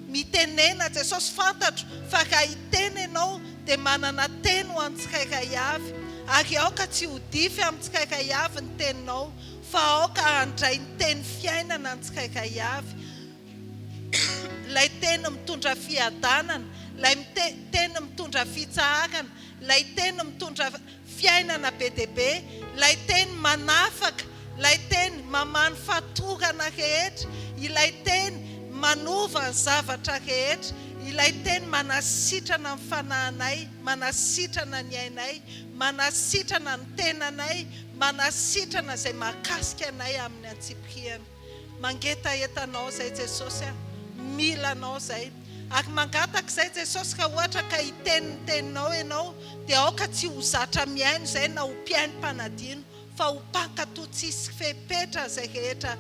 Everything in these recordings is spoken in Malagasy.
mitenena Jesosy fantatro fa raha hiteny ianao dia manana teny ho antsikaikay avy ary aoka tsy hodify amintsikaikay avy ny teninao fa aoka handray ny teny fiainana antsikaikay avy. Ilay teny mitondra fiadanana, ilay teny mitondra fitsarana, ilay teny mitondra fiainana be dia be, ilay teny manafaka, ilay teny mamano fatorana rehetra, ilay teny manova ny zavatra rehetra, ilay teny manasitrana ny fanahinay, manasitrana ny ainay, manasitrana ny tenanay, manasitrana izay mahakasika anay amin'ny antsipiriana. Mangetaentanao izay Jesosy mila anao izay. Ary mangataka izay Jesosy ka ohatra ka hiteniteninao ianao dia aoka tsy ho zatra miaino izay na ho mpiaino-panadino fa ho mpankatoa tsisy fepetra izay rehetra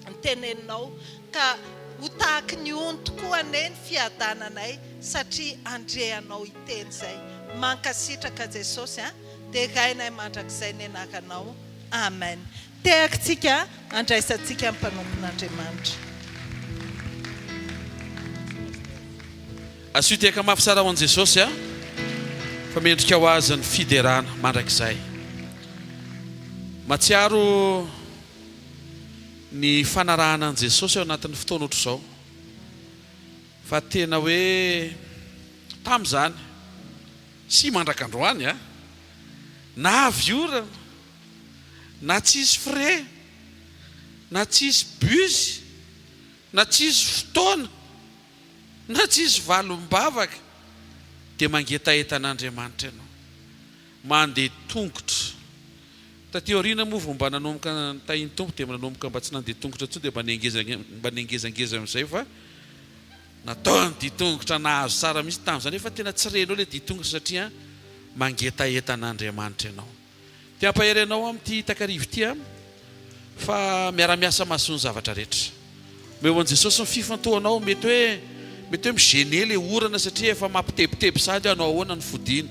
ny teneninao ka ho tahaka ny ono tokoa ane ny fiadananay satria andreanao hiteny izay. Mankasitraka Jesosy dia gainay mandrakizay ny anaranao. Amen. Tehakantsika andraisantsika ny mpanompon'Andriamanitra. Asiteka mafy tsara ho an'i Jesosy fa mendrika ho azy ny fiderana mandrakizay. Matsiaro ny fanarahana an'i Jesosy ao anatin'ny fotoana ohatr'izao fa tena hoe tamin'izany sy mandrakandroany na avy orana na tsisy frais na tsisy bus na tsisy fotoana na tsisy valom-bavaka dia mangetaentan'Andriamanitra ianao mandeha tongotra. Taty aoriana moa vao mba nanomboka tahiny tompo dia nanomboka mba tsy nandeha tongotra intsony dia mba nengezangeza amin'izay fa natao ny ditongotra nahazo tsara mihitsy tamin'izany efa tena tsy renao ilay ditongotra satria mangetaentan'Andriamanitra ianao. Tia ampahery anao amin'ity takarivo ity fa miara-miasa mahasoa ny zavatra rehetra. Meo an'i Jesosy ny fifantohanao mety hoe migene ilay orana satria efa mampitebiteby sady anao ahoana ny fodiana.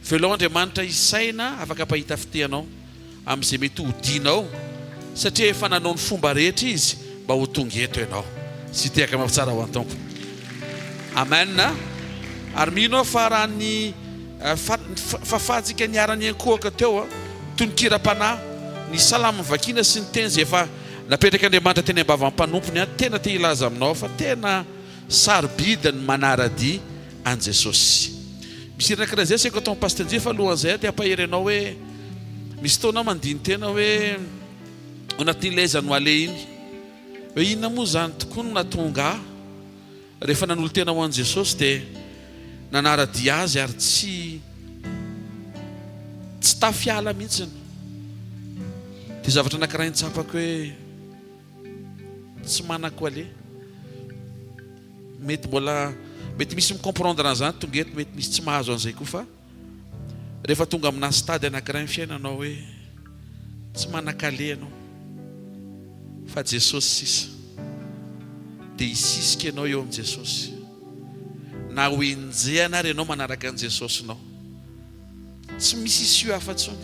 Velao Andriamanitra isaina afaka pahita fitehanao amin'izay mety hodinao satria efa nanao ny fomba rehetra izy mba ho tonga eto ianao. Sy tehaka mafitsara ho an-tompo. Amen. Ary mino fa raha ny fahafahantsika niarany ankohaka teo tononkira-panahy ny salama vakina sy ny teny izay efa napetraka Andriamanitra teny ambava mpanompony tena te ilaza aminao fa tena sarobida ny manarady an Jesosy. Misy irakara izay seko atao pasteur Dieu fa alohan'izay dia ampahery anao hoe misy fotoana mandiny tena hoe anatin'ilay janoale iny hoe inona moa zany tokoa no natonga rehefa nanolo tena ho an Jesosy dia nanarady azy ary tsy tafiala mihitsiny. Dia zavatra anankiray nitsapako hoe tsy manako ale mety misy micomprendre an'izany tonga eto mety misy tsy mahazo an'izay koa fa rehefa tonga amina stady anankiray ny fiainanao hoe tsy manakale anao fa Jesosy sisa dia hisisika ianao eo amin'i Jesosy na ho enjehana ary ianao manaraka an'i Jesosy nao tsy misy isio afa-tsony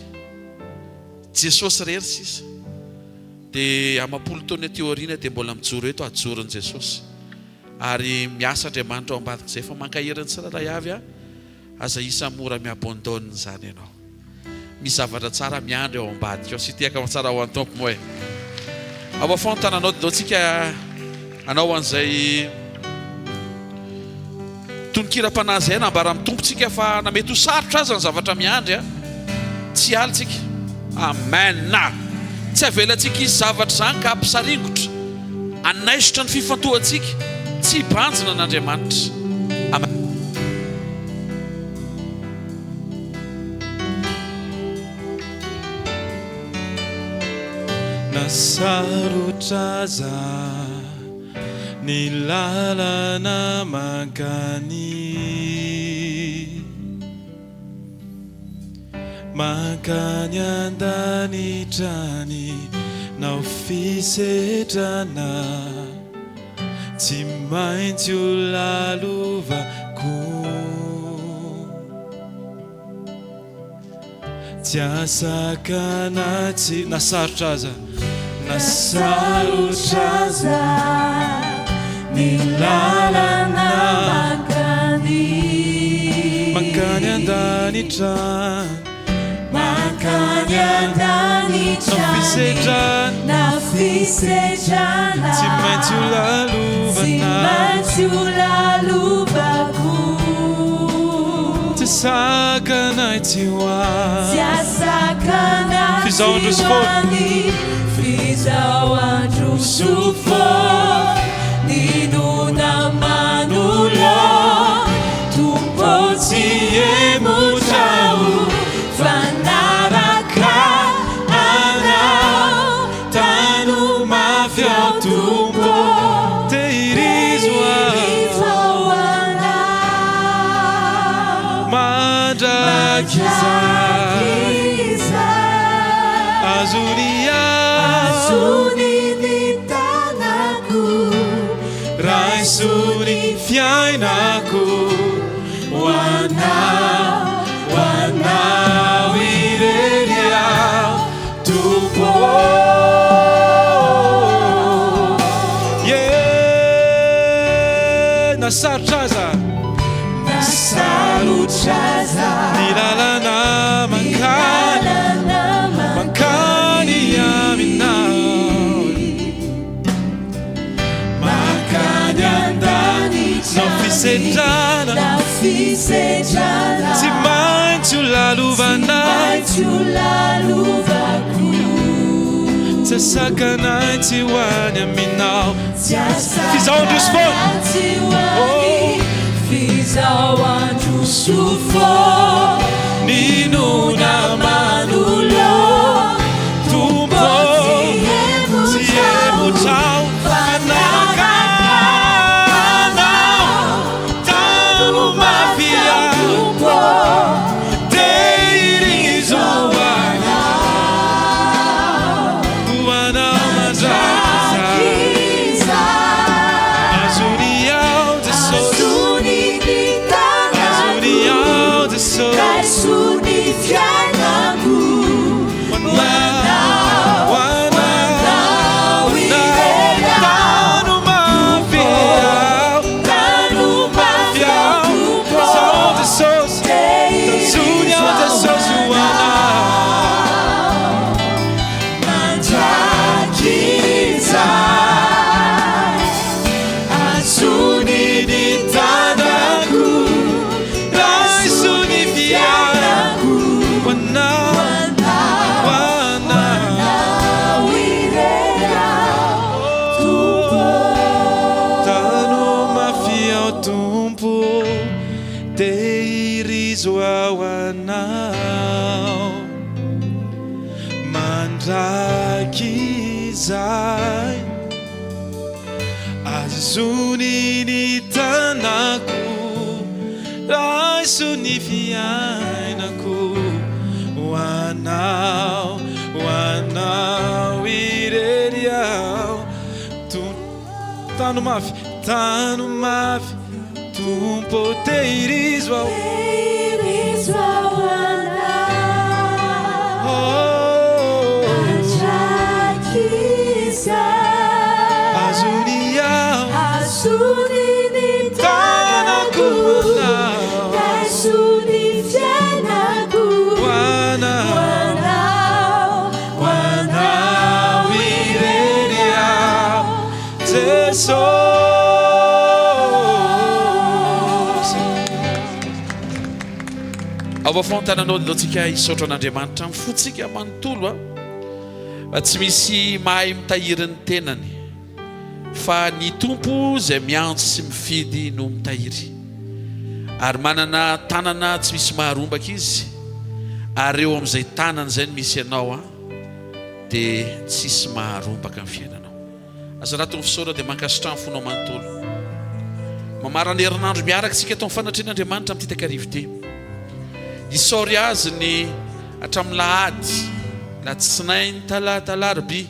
Jesosy rery sisa dia amapolo taona teo aoriana dia mbola mijoro eto ajoron'i Jesosy ary miasa Andriamanitra ao ambadika izay fa mankahirany tsirairay avy aza isa mora miabondona zany ianao misy zavatra tsara miandry ao ambadika ao sy tiaka tsara ho an-tompo moa ao afoana tananao dao tsika anao an'izay tononkira-panahy izay nambara amin'ny tompontsika fa namety ho sarotra azy ny zavatra miandry tsy alitsika. Amen. Tsy avelantsika izy zavatra zany ka ampisaringotra anaisotra ny fifantohantsika tsy hibanjina n'Andriamanitra. Amen. Nasarotra za ny lalana mankany andanitrany nao fisetrana tsy maintsy ho lalovako tsy asaka tsy nasarotra aza nilalana mankany andanitra na fisedrana tsy maintsy lalovako tsy sakanay tsy hoany fizahoandro sofo ninona manulo tumpo tsy emotrao fanaraka anao tano mafy ao tumpo tehirizo anao mandrakizay azuni ni tanako raisuni fiainako wanao ireriao tumpo nasarotraza nilalana mankany aminao mankany andanitra na fisedrana tsy maintsy lalovanay tsy sakanay tsy hoany aminao fizahoandro sofo ninona manulo tumpo tsy emotrao fanaraka anao tano mafy ao tehirizo anao mandrakizay azuni ao Suni fiainako wanao ireriao tano mafiao são pessoas união pessoas mandrakizay azuni ni tanako raisuni fiainako wanao ireriao tumpo tano mafy ao tumpo tehirizo ao anao mandrakizay azoni ni tanako raisuni fiainako wanao ireriao tano mafy tumpo tehirizo ao azuni ni tanako wanao ireriao Jesus avafontananao lotsika isotro an'Andriamanitra mifotsika manontolo fa tsy misy mahay mitahirin'ny tenany fa ny tompo zay miantso sy mifidy no mitahiry ary manana tanana tsy misy maharombaka izy ary eo amin'izay tanana zay no misy ianao dia tsisy maharombaka amin'ny fiainanao azarato ny fisaora dia mankasitrany fonao manontolo mamarana herinandro miaraka tsika atao mifanatren'Andriamanitra amin'ity takarivo ty isaory azy ny hatramin'ny lahady latsinainy talata alarobia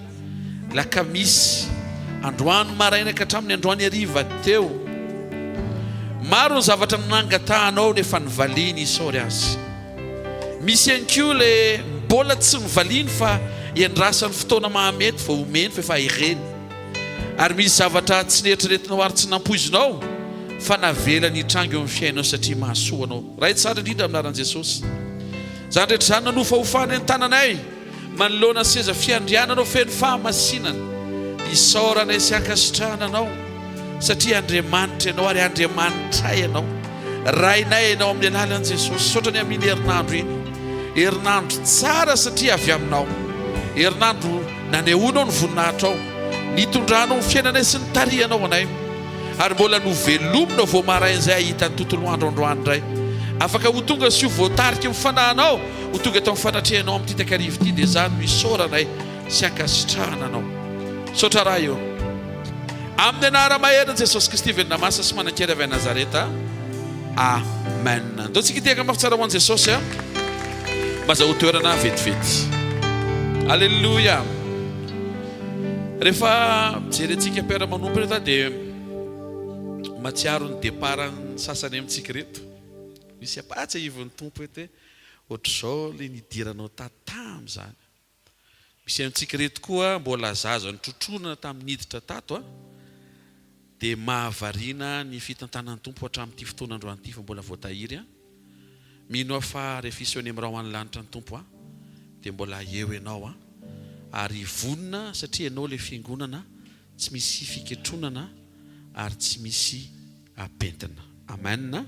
lakamisy androany maraina ka hatramin'ny androany hariva teo maro ny zavatra nangatanao nefa nivaliany isaory azy misy ihany koa le mbola tsy nivaliany fa iandrasany fotoana mahamety fa omeny fa efa ireny Ary misy zavatra tsy neritreretinao ary tsy nampoizinao fa navela ny trango amin'ny fiainao satria mahasoa anao. Ray tsara indrindra aminaran'i Jesosy. Zany rehetra zany nanofa hofana ny tananay manoloana seza fiandriananao feno fahamasinana. Isaoranay sy ankasitrahana anao satria Andriamanitra ianao ary Andriamanitray ianao. Rainay ianao amin'ny alalan'i Jesosy. Saotrany amin'ny herinandro iny. Herinandro tsara satria avy aminao. Herinandro nanehoanao ny voninahitra ao. Nitondranao ny fiainanay sy ny tarihanao anay. Ary mbola no velominao vao marain'izay ahita ny tontolo andro indray. Afaka ho tonga sy ho voatarika mifanahinao ho tonga tao mifanatrehanao amin'ity takarivo ity dia zany misaoranay sy ankasitrahana anao. Saotra raha eo amin'ny anarana mahery Jesosy Kristy velona masa sy manan-kery avy Nazareta. Amen. Ndao tsika iteka mafitsara ho an'i Jesosy a maza ho toerana vetivety. Alleluia. Rehefa jerentsika Père manompo reto dia matsiaro ny départ ny sasany amintsika reto. Misy apatsy ivon'ny tompo eto hoe ohatr'izao ilay nidiranao tatamy zany. Misy amintsika reto koa mbola zaza nitrotronana tamin'ny hiditra tato dia mahavariana ny fitantanan'ny tompo hatramin'ity fotoana androany ity fa mbola voatahiry. Mino fa rehefa isy eny amin'irao any lanitra ny tompo dia mbola eo ianao ary vonina satria ianao ilay fiangonana tsy misy fiketronana ary tsy misy apentina. Amen.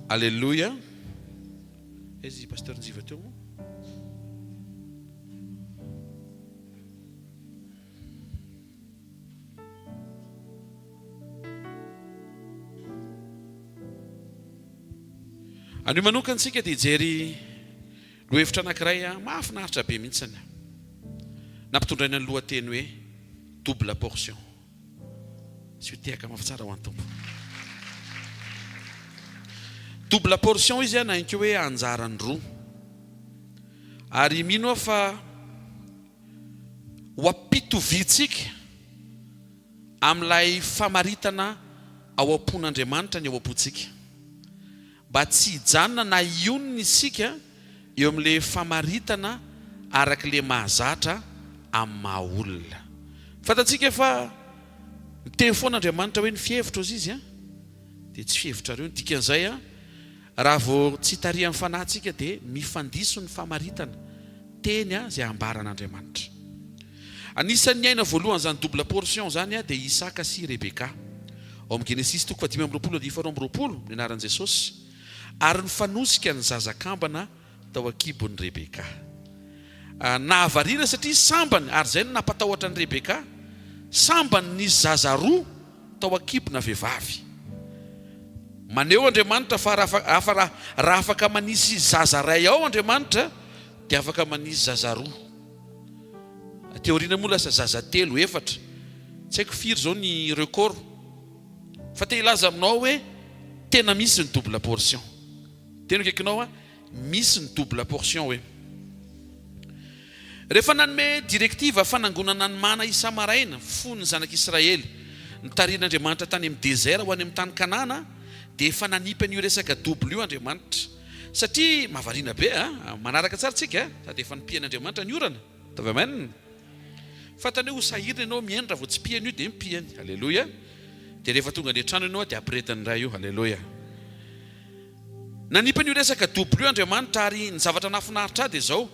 Alléluia. Ezi pasteur Njiva teo mo? Any manokantsika dia jery lohevitra anankiray mahafinaritra be mihitsiny. Nampitondraina ny lohateny hoe double portion. Sy tehaka mafitsara ho an'ny tompo. Double portion izy na inky hoe Anjaran-droa. Ary mino fa ho ampitoviantsika amin'ilay famaritana ao am-pon'Andriamanitra ny ao am-pontsika. Mba tsy hijanona na ionina isika eo amin'ilay famaritana arak'ilay mahazatra amin'ny maha-olona. Fantatsika fa miteny foana Andriamanitra hoe ny fihevitra ozy izy dia tsy fihevitra reo. Dikan'izay raha vao tsy tarihan'ny fanahintsika dia mifandiso ny famaritana teny izay ambaran'Andriamanitra. Anisan'ny aina voalohany zany double portion zany dia Isaka sy Rebeka. Ao amin'ny Genesis 5:20 ny anaran'i Jesosy. Ary nifanosika ny zazakambana tao akibon'ny Rebeka. Nahavariana satria sambany ary izay no nampatahotra ny Rebeka. Sambany ny zaza roa tao akibona vehivavy. Maneho Andriamanitra fa raha afaka manisy zaza ray ao Andriamanitra dia afaka manisy zaza roa. Teoriana moa lasa zaza 3-4. Tsy haiko firy zao ny record. Fa te ilaza aminao hoe tena misy ny double portion. Tena kaikinao misy ny double portion hoe. Rehefa nanome direktiva fanangonana ny mana isa maraina fon'ny zanak'Israely nitarian'Andriamanitra tany amin'ny désert ho any amin'ny tany Kanana dia efa nanipany io resaka double io Andriamanitra. Satria mahavariana be manaraka tsara tsika sady efa nipian'Andriamanitra ny orana. Tavy amen. Fatany hoe ho sahirina ianao miaino raha vao tsy piany io dia mipiany. Halleluia. Dia rehefa tonga ny trano ianao dia ampiretan'ny raha io. Halleluia. Nanipany io resaka double io Andriamanitra ary ny zavatra nafinaritra dia zao.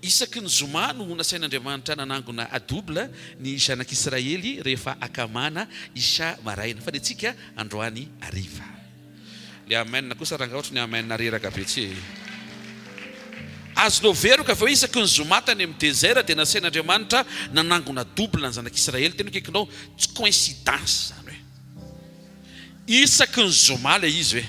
Isaky ny Zomà no nasain'Andriamanitra nanangona a double ny zanak'Israely rehefa akamana isa maraina. Fa dia tsika androany ariva. Le amen kosa raha ohatra ny amen reraka be tsy. Azonao veroka fa hoe isaky ny Zomà tany amin'ny désert dia nasain'Andriamanitra nanangona double ny zanak'Israely. Tena kaikinao tsy coïncidence zany hoe. Isaky ny Zomà le izy hoe.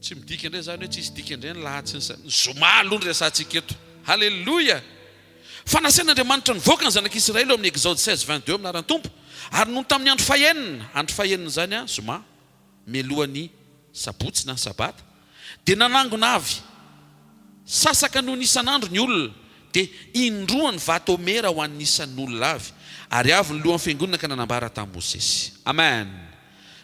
Tsy midika indray zany hoe tsisy dika indray ny lahatsy ny Zomà aloha ny resantsika eto. Halleluia. Fa nasain'Andriamanitra nivoaka ny zanak'Israely ao amin'ny Exode 16:22 amin'aran'ny tompo. Ary noho tamin'ny andro fahenina zany Zomà melohan'ny sabotsy na sabata dia nanangona avy sasaka noho n'isan'andro ny olona dia indroany vato mera ho an'ny isan'olona avy ary avy ny lohan'ny fiangonana ka nanambara tamin'i Mosesy. Amen.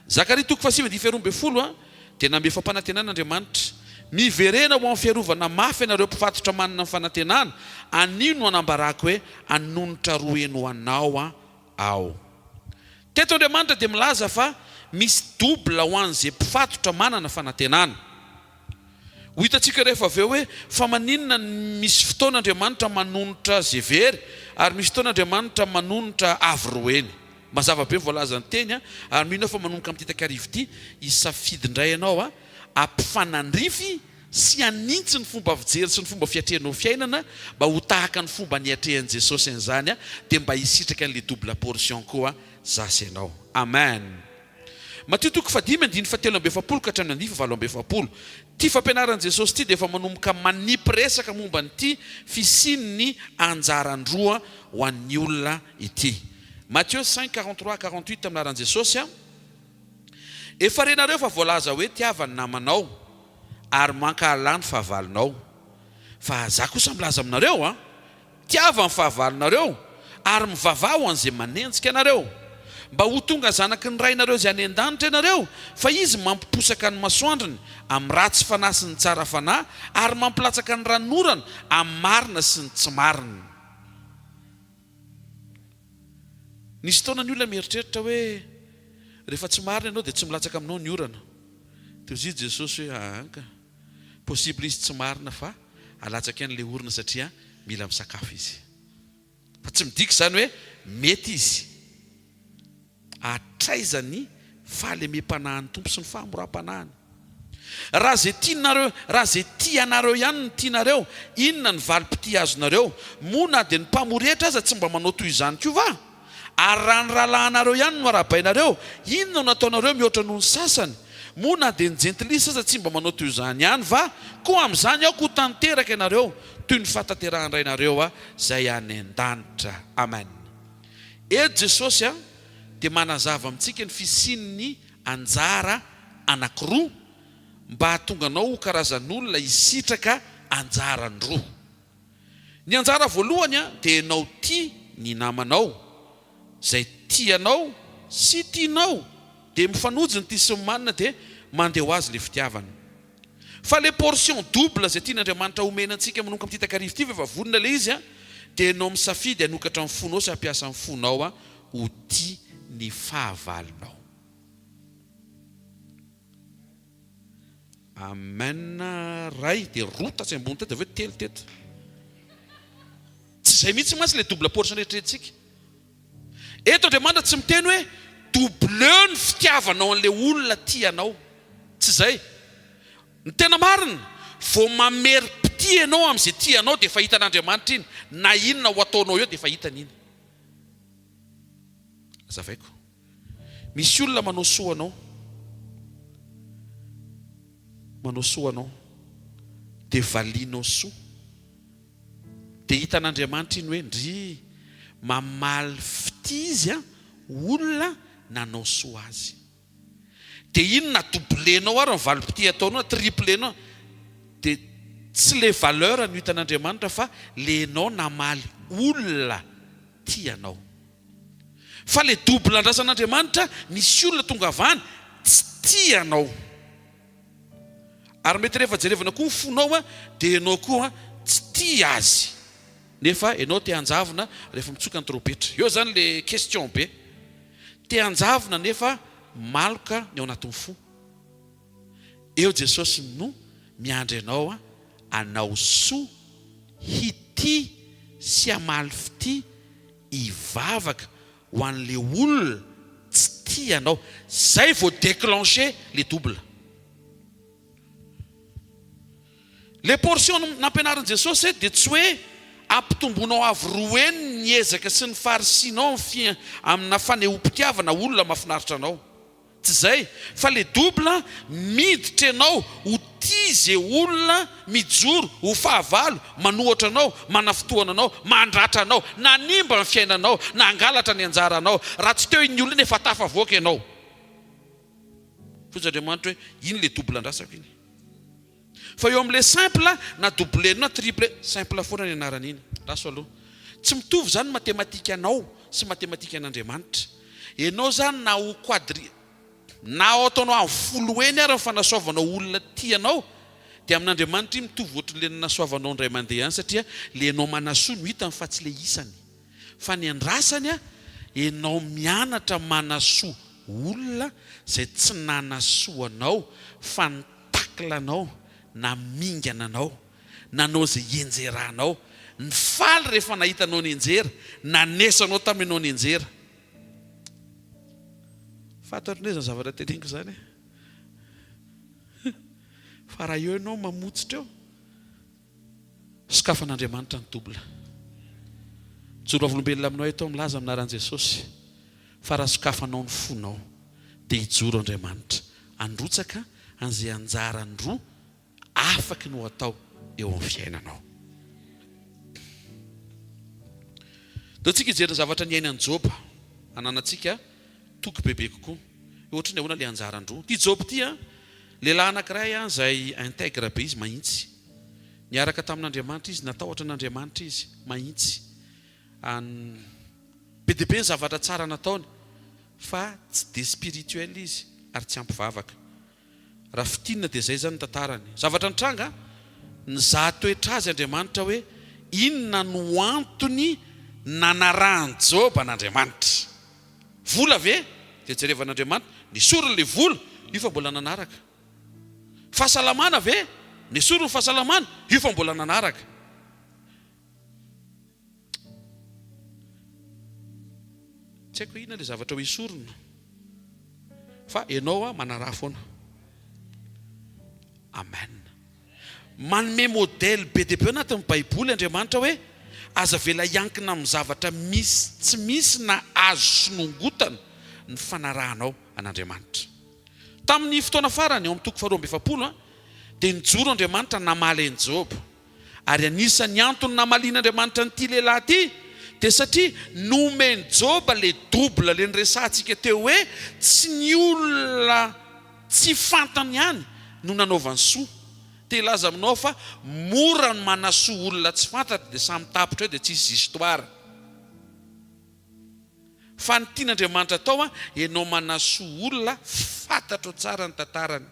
Zakaria 5:20 dia nambe fampanantenan'Andriamanitra miverena ho amin'ny fiarovana mafy ianareo mpifatotra manana ny fanantenana, anio no anambarako hoe anonotra roeno anao ao. Teto Andriamanitra dia milaza fa misy dobla ho an'izay mpifatotra manana fanantenana. Ho hitantsika rehefa avy eo hoe fa maninona misy fotoana Andriamanitra manonotra zay very ary misy fotoana Andriamanitra manonotra avy roeny. Mazava be voalaza ny teny ary mino fa manomboka amin'ny takarivo ity isafidy indray ianao ampifanandrify sy anintsy ny fomba fijery sy ny fomba fiatrehanao fiainana mba ho tahaka ny fomba niatrehan'i Jesosy an'izany dia mba hisitraka an'ilay double portion koa zasy ianao. Amen. Mateo 5:7-7. Ty fampianaran'i Jesosy ty dia efa manomboka manipy resaka momba nyty fisin'ny anjaran-droa ho an'ny olona ity. Matthieu 5:43-48 aminaran'i Jesosy efa renareo fa voalaza hoe tiava ny namanao ary mankahala ny fahavalonao. Fa za kosa milaza aminareo tiava ny fahavalonareo ary mivavah ho an'izay manenjika anareo, mba ho tonga zanaky ny rainareo izay any an-danitra ianareo, fa izy mampiposaka ny masoandriny amin'ny ratsy fanahy sy ny tsara fanahy ary mampilatsaka ny ranorana amin'ny marina sy ny tsy marina. Nisy taona ny olona mieritreritra hoe rehefa tsy marina ianao dia tsy milatsaka aminao ny orana. Teo izy Jesosy hoe anka possible izy tsy marina fa alatsaka an'ilay orana satria mila misakafo izy. Fa tsy midika izany hoe mety izy atraizany fahalemem-panahiny tompo sy ny fahamoram-panahiny. Raha zay tianareo ihany ny tianareo, inona ny valim-pity azonareo? Moa na dia ny mpamoretra aza tsy mba manao toy izany koa va? Ary raha ny rahalahanareo ihany no arabainareo, inona no nataonareo mihoatra noho ny sasany? Moa na dia ny jentilisa aza tsy mba manao toy izany ihany va? Koa amin'izany aho ko tanteraka ianareo toy ny fahatanterahana izay any an-danitra. Amen. Eto Jesosy dia manazava amintsika ny fisin'ny anjara anankiroa mba hahatonga anao ho karazan'olona hisitraka anjaran-droa. Ny anjara voalohany dia ianao tia ny namanao, izay tianao sy tianao dia mifanojy ny tia sy ny manana dia mandeha ho azy ilay fitiavana. Fa le portion double izay tian'Andriamanitra omena antsika manomboka amin'ny takarivo ity efa vonona ilay izy dia ianao misafidy hanokatra amin'ny fonao sy hampiasa amin'ny fonao ho tia ny fahavalonao. Amen. Ray dia rota tsy ambony teto avy eo telo teto. Tsy izay mihitsy mantsy le double portion rehetrarehetritsika. Eto Andriamanitra tsy miteny hoe doubleo ny fitiavanao an'ilay olona tianao. Tsy izay. Ny tena marina, vao mamerim-pity ianao amin'izay tianao dia efa hitan'Andriamanitra iny. Na inona ho ataonao eo dia efa hitany iny. Azavaiko. Misy olona manao soa anao dia valianao soa dia hitan'Andriamanitra iny hoe ndry mamaly fity izy olona nanao soa azy. Dia iny na doblenao ary ny valim-pity ataonao, triplenao dia tsy le valeur ny hitan'Andriamanitra fa lenao namaly olona tianao. Fa le double andrasan'Andriamanitra misy olona tonga avany tsy tianao. Ary mety rehefa jerevana koa ny fonao dia ianao koa tsy tia azy. Nefa ianao te hanjavona rehefa mitsoka ny trompetra. Eo zany le question be. Te hanjavona nefa maloka ny ao anatin'ny fo. Eo Jesosy no miandry ianao hanao soa, hity sy hamaly fity hivavaka ho an'ilay olona tsy tianao. Zay vao déclencher les doubles. Les portions nampianaran'i Jesosy dia tsy hoe ampitombonao avy roeny ny ezaka sy ny farisianao amina fanehom-pitiavana olona mahafinaritra anao. Tsy izay, fa le double miditra ianao ho tia izay olona mijoro ho fahavalo, manohatra anao, manafotoana anao, mandratra anao, nanimba ny fiainanao, nangalatra ny anjaranao. Raha tsy teo iny olona efa tafavoaka ianao. Fotsy Andriamanitra hoe iny le double andrasako iny. Fa eo amin'ilay simple na double na triple, simple foana ny anaran'iny. Raso aloha. Tsy mitovy zany matematika anao sy matematika an'Andriamanitra. Ianao zany na ho quadri na ataonao amin'ny folo eny ary ny fanasoavanao olona tianao dia amin'Andriamanitra mitovy ohatran'ilay nasoavanao ndray mandeha ihany satria le anao manasoa no hitany fa tsy le isany fa ny andrasany enao mianatra manasoa olona zay tsy nanasoa anao fa nitaklanao na mingana anao nanao zay enjeranao ny faly rehefa nahitanao ny enjera nanesanao taminao ny enjera fantatrinao zany zavatra tereniko zany fa raha eo ianao mamotsitra eo sokafan'Andriamanitra ny dobla joro avolombelona aminao eto milaza aminaran'i Jesosy fa raha sokafanao ny fonao dia hijoro Andriamanitra androtsaka an'izay anjaran-droa afaka no atao eo amin'ny fiainanao. Dia tsika hijerina zavatra ny ainan'i Joba ananantsika toky bebe kokoa ohatra ny ahoana ilay anjaran-droa. Ty Joba ty lehilahy anankiray izay intègre be izy mahitsy niaraka tamin'Andriamanitra izy natahotra n'Andriamanitra izy mahitsy be dia be ny zavatra tsara nataony fa tsy dia spirituel izy ary tsy ampivavaka. Raha fitinina dia izay zany tantarany. Zavatra nitranga nizaha toetra azy Andriamanitra hoe inona no antony nanarahany Joba n'Andriamanitra. Vola ve? Dia jerevan'Andriamanitra nisorony le vola io fa mbola nanaraka. Fahasalamana ve? Nisorony fahasalamana io fa mbola nanaraka. Tsy haiko inona le zavatra ho isorona fa ianao manaraha foana. Amen. Manome modèle be dia be anatin'ny Baiboly Andriamanitra hoe aza vela iankina amin'ny zavatra misy tsy misy na azo sinongotana ny fanarahanao an'Andriamanitra. Tamin'ny fotoana farany eo amin'ny toko 2:7 dia nijoro Andriamanitra namaly an'i Joba ary anisan'ny antony namalian'Andriamanitra n'ity lehilahy ity dia satria nomeny Joba le dobla le niresantsika teo hoe tsy ny olona tsy fantany ihany no nanaovany soa. Dia ilaza aminao fa mora ny manasoa olona tsy fantatra dia samy tapitra eo dia tsy misy histoire. Fa ny tian'Andriamanitra atao ianao manasoa olona fantatro tsara ny tantarany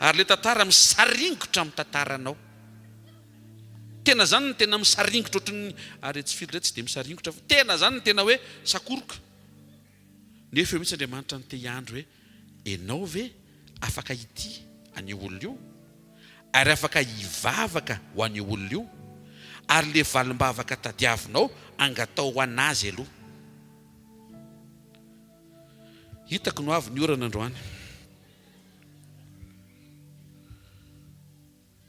ary le tantara misaringotra amin'ny tantaranao. Tena zany ny tena misaringotra ohatrany ary tsy firy tsy dia misaringotra fa tena zany ny tena hoe sakoroka. Nefa eo mihitsy Andriamanitra ny te hiandro hoe ianao ve afaka ity an'io olona io ary afaka hivavaka ho an'io olona io ary le valimbavaka tadiavinao angatao ho anazy aloha. Hitako no avy ny orana androany.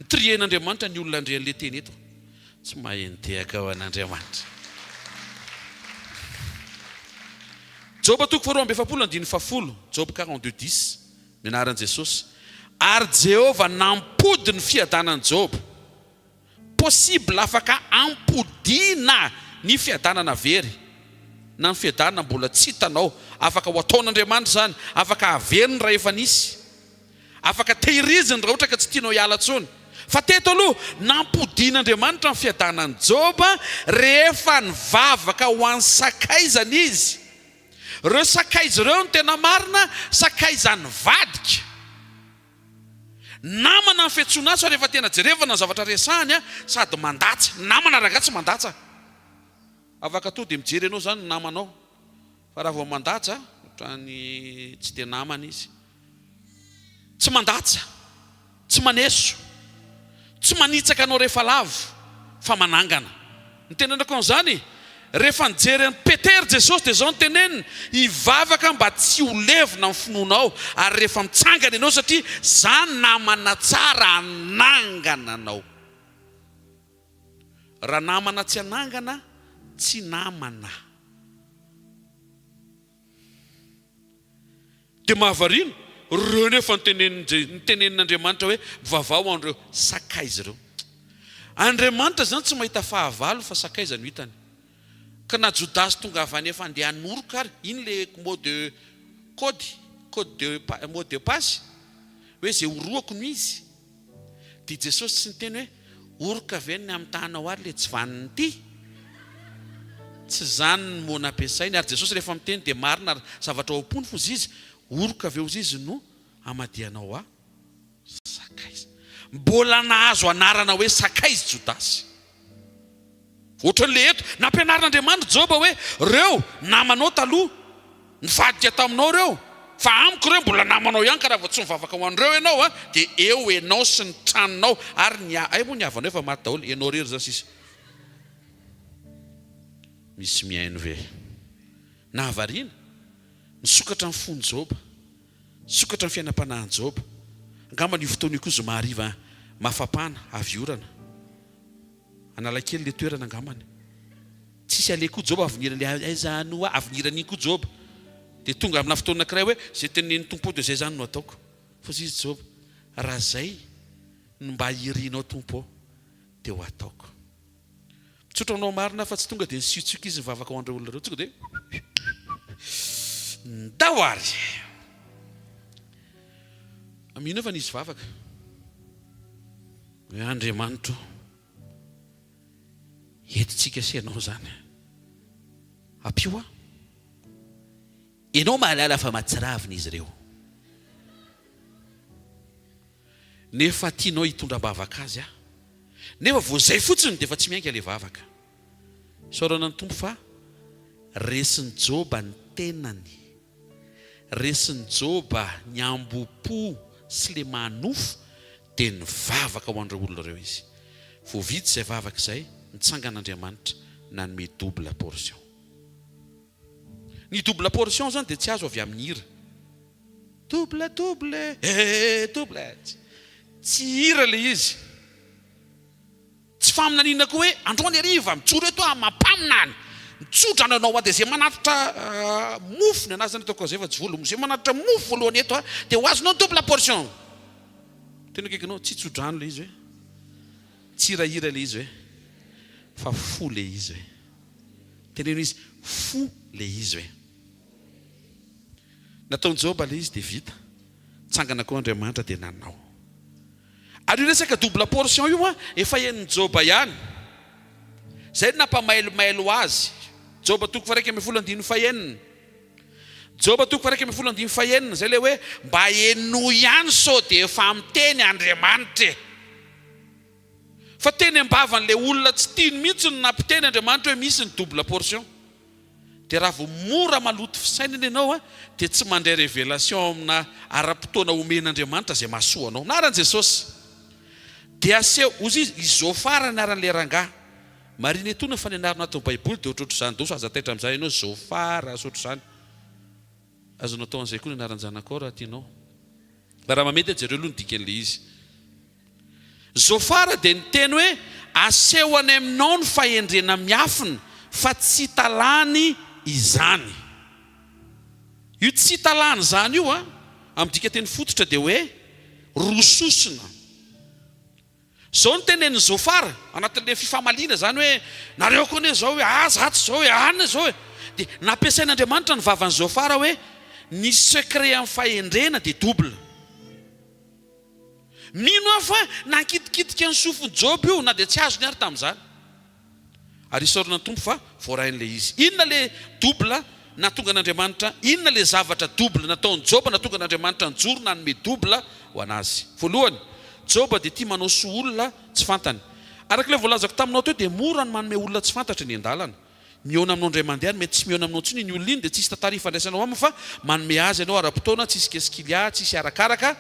Trien'Andriamanitra ny olona andrean'ilay teny eto tsy mahentehaka ao an'Andriamanitra. Joba toko 2:7 Joba 42:10 minaran'i Jesosy. Ary Jehova nampody ny fiadanan'i Joba. Possible afaka ampodiana ny fiadanana very na ny fiadanana mbola tsy hitanao afaka ho ataon'Andriamanitra zany afaka averiny raha efa nisy afaka tehiriziny raha ohatra ka tsy tianao hiala tsony. Fa teto aloha nampodian'Andriamanitra ny fiadanan'i Joba rehefa nivavaka ho an'ny sakaizana izy. Reo sakaiza ireo no tena marina sakaizany vadika. Namana ny fiantsoana azy fa rehefa tena jerevana ny zavatra resahany sady mandatsa. Namana rangatsy mandatsa. Afaka to dia mijery ianao zany namanao. Fa raha vao mandatsa ohatrany tsy dia namana izy. Tsy mandatsa, tsy maneso, tsy manitsaka anao rehefa lavo fa manangana. Ny tenenako an'izany rehefa nijery ny Petera Jesosy dia izao ny teneniny hivavaka mba tsy ho levona ny finoanao ary rehefa mitsangana ianao satria zany namana tsara anangana anao. Raha namana tsy anangana tsy namana. Dia mahavarina reo nefa nitenenin'Andriamanitra hoe vavao an'ireo sakaiza ireo. Andriamanitra zany tsy mahita fahavalo fa sakaiza no hitany. Ka na Jodasy tonga avy any efa andeha hanoroka ary iny le mot de passe hoe zay oroako no izy. Dia Jesosy tsy niteny hoe oroka veniny amin'ny tanao ary le tsy vaniny ity. Tsy zany ny mona ampiasainy ary Jesosy rehefa miteny dia marina ary zavatra ao-pony fo izy oroka avy eo izy no amadianao sakaiza. mbola nahazo anarana hoe sakay izy Jodasy. Ohatran'le eto nampianarin'Andriamanitra Joba hoe reo namanao taloha nivadika taminao reo fa amiko reo mbola namanao ihany ka raha vao tsy mivavaka ho an'ireo ianao dia eo ianao sy ny tranonao ary ay moa ny havanao efa maty daholo ianao rery zany sisa. Misy mihaino ve nahavariana nisokatra ny fony Joba, sokatra ny fiainam-panahin Joba. Angamba ny fotoana io koa zoma hariva mafapana avy orana analakely le toerana angambany tsisy ale koa Joba avinirany aiza no avinirany koa Joba dia tonga amina fotoana anankiray hoe zay tenen'ny tompo dia zay zany no ataoko. Fa izy Joba raha zay no mba hirianao tompo dia ho ataoko. Mitsotra anao marina fa tsy tonga dia nisiotsioka izy mivavaka ho andreo olona reo tonga dia ndahoary amino efa nisy vavaka hoe Andriamanitra entintsika senao zany apio ianao mahalala fa matsiravina izy ireo nefa tianao hitondra-bavaka azy nefa vo zay fotsiny dia efa tsy miainga le vavaka. Saorana ny tompo fa resin'ny Joba ny tenany, resin'ny Joba ny ambopo sy le manofo dia ny vavaka ho andreo olona reo izy. Voavidy izay vavaka izay nitsangan'Andriamanitra nanome double portion. Ny double portion zany dia tsy azo avy amin'ny hira. Double double tsy hira le izy. Tsy faminaniana koa hoe androany hariva mijoro eto mampaminany mitsotra nanao dia zay manatitra mofo ny anazany ataoko zay fa tsy volo zay manatitra mofo voalohany eto dia ho azonao double portion. Tena kaikinao tsy tsodrano le izy hoe tsy hirahira le izy hoe fa fo le izy hoe teneno izy fo le izy hoe nataony Joba le izy dia vita tsangana koa Andriamanitra dia nanao. Ary io resaka double portion io efa hen'ny Joba ihany zay nampamailomailo azy. Joba 1:1 Joba 1:1 zay le hoe mba heno ihany sao dia efa amiteny Andriamanitra. Fa teny ambavan'le olona tsy tiany mihitsy no nampiteny Andriamanitra hoe misy ny double portion. Dia raha vao mora maloto fisainana ianao dia tsy mandray révélation amina ara-potoana omen'Andriamanitra zay mahasoa anao. Naran'i Jesosy dia aseho ozy izofara anaran'le rangahy. Marina etona fa ny anarana ato Baiboly dia ohatrohatro izany doso aza taitra amin'izay ianao zofara sotro izany. Azonao atao an'izay koa ny anaran'ny zanakao raha tianao. Raha mamety jereo aloha ny dikan'le izy. Zofara dia ny teny hoe aseho any aminao ny fahendrena miafina fa tsy talany izany. Io tsy talany zany io amin'ny dika teny fototra dia hoe rososina. Zao ny tenen'ny Zofara anatin'le fifamaliana zany hoe nareo koa ne zao hoe azatsy zao hoe anina zao hoe dia nampiasain'Andriamanitra ny vavan'ny Zofara hoe ny secret amin'ny fahendrena dia double. Mino afa nankitikitiky ny sofiny Job io na dia tsy azo ny ary tamin'izany. Ary isaorana ny tompo fa voarain'le izy. Inona le double natonga n'Andriamanitra, inona le zavatra double nataon'ny Job natonga n'Andriamanitra njoro nanome double ho anazy. Voalohany Joba dia tia manao soa olona tsy fantany. Arak'ilay voalazako taminao teo dia mora ny manome olona tsy fantatra ny andalana. Mihaona aminao indray mandeha mety tsy mihaona aminao tsiny ny olona iny dia tsisy tantara ifandraisanao aminy fa manome azy ianao ara-potoana tsisy keskilia tsisy arakaraka